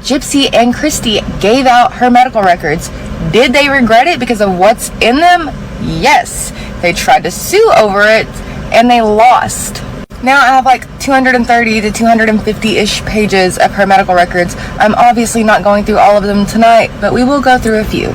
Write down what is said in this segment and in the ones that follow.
Gypsy and Christy gave out her medical records. Did they regret it because of what's in them? Yes. They tried to sue over it, and they lost. Now I have like 230 to 250-ish pages of her medical records. I'm obviously not going through all of them tonight, but we will go through a few.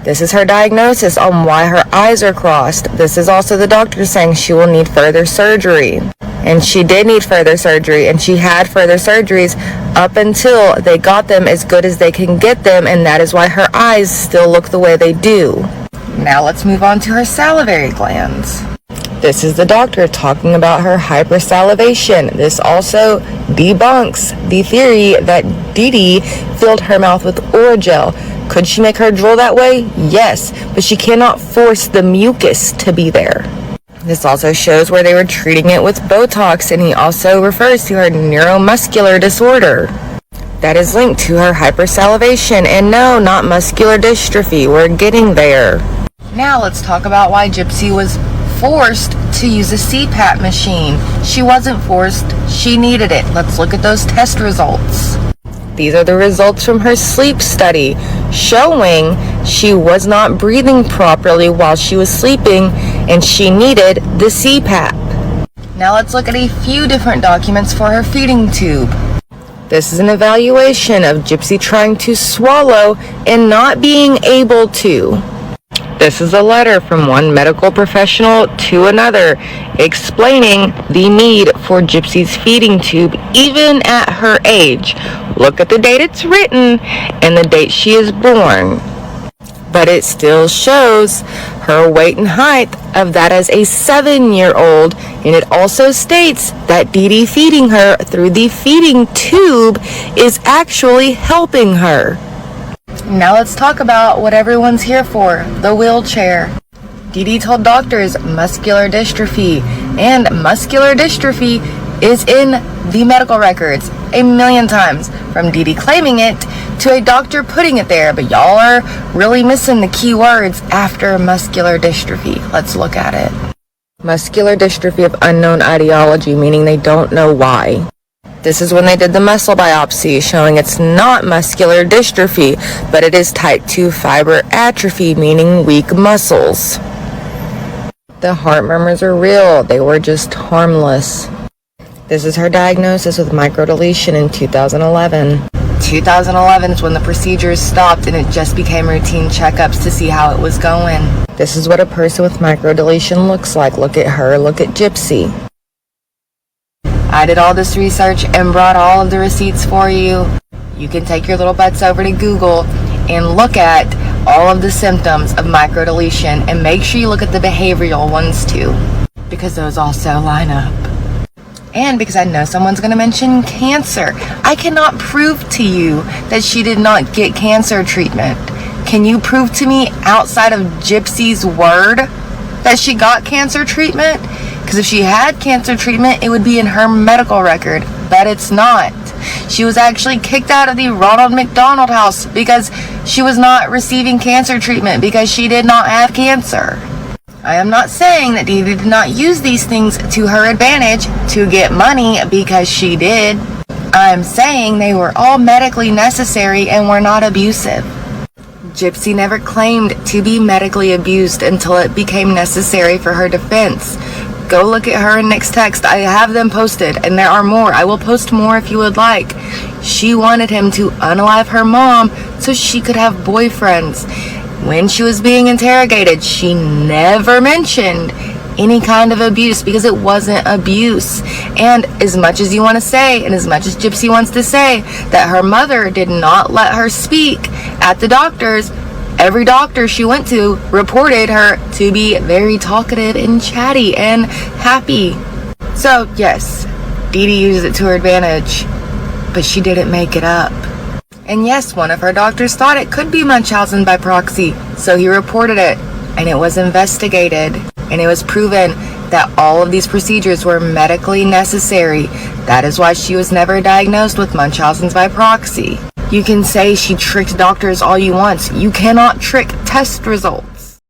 This is her diagnosis on why her eyes are crossed. This is also the doctor saying she will need further surgery. And she did need further surgery, and she had further surgeries up until they got them as good as they can get them, and that is why her eyes still look the way they do. Now let's move on to her salivary glands. This is the doctor talking about her hypersalivation. This also debunks the theory that Dee Dee filled her mouth with Orajel. Could she make her drool that way? Yes, but she cannot force the mucus to be there. This also shows where they were treating it with Botox, and he also refers to her neuromuscular disorder. That is linked to her hypersalivation, and no, not muscular dystrophy. We're getting there. Now let's talk about why Gypsy was forced to use a CPAP machine. She wasn't forced, she needed it. Let's look at those test results. These are the results from her sleep study, showing she was not breathing properly while she was sleeping, and she needed the CPAP. Now let's look at a few different documents for her feeding tube. This is an evaluation of Gypsy trying to swallow and not being able to. This is a letter from one medical professional to another explaining the need for Gypsy's feeding tube even at her age. Look at the date it's written and the date she is born. But it still shows her weight and height of that as a 7-year-old, and it also states that Dee Dee feeding her through the feeding tube is actually helping her. Now let's talk about what everyone's here for, the wheelchair. Dee Dee told doctors muscular dystrophy, and muscular dystrophy is in the medical records 1,000,000 times, from Dee Dee claiming it to a doctor putting it there, but y'all are really missing the key words after muscular dystrophy. Let's look at it. Muscular dystrophy of unknown etiology, meaning they don't know why. This is when they did the muscle biopsy, showing it's not muscular dystrophy, but it is type 2 fiber atrophy, meaning weak muscles. The heart murmurs are real, they were just harmless. This is her diagnosis with microdeletion in 2011. 2011 is when the procedures stopped and it just became routine checkups to see how it was going. This is what a person with microdeletion looks like. Look at her, look at Gypsy. I did all this research and brought all of the receipts for you. You can take your little butts over to Google and look at all of the symptoms of microdeletion, and make sure you look at the behavioral ones too, because those also line up. And because I know someone's going to mention cancer, I cannot prove to you that she did not get cancer treatment. Can you prove to me outside of Gypsy's word that she got cancer treatment? Because if she had cancer treatment, it would be in her medical record, but it's not. She was actually kicked out of the Ronald McDonald House because she was not receiving cancer treatment because she did not have cancer. I am not saying that Dee Dee did not use these things to her advantage to get money, because she did. I am saying they were all medically necessary and were not abusive. Gypsy never claimed to be medically abused until it became necessary for her defense. Go look at her in next text. I have them posted, and there are more. I will post more if you would like. She wanted him to unalive her mom so she could have boyfriends. When she was being interrogated, she never mentioned any kind of abuse because it wasn't abuse. And as much as you want to say, and as much as Gypsy wants to say that her mother did not let her speak at the doctors, every doctor she went to reported her to be very talkative and chatty and happy. So yes, Dee Dee used it to her advantage, but she didn't make it up. And yes, one of her doctors thought it could be Munchausen by proxy, so he reported it, and it was investigated, and it was proven that all of these procedures were medically necessary. That is why she was never diagnosed with Munchausen's by proxy. You can say she tricked doctors all you want. You cannot trick test results.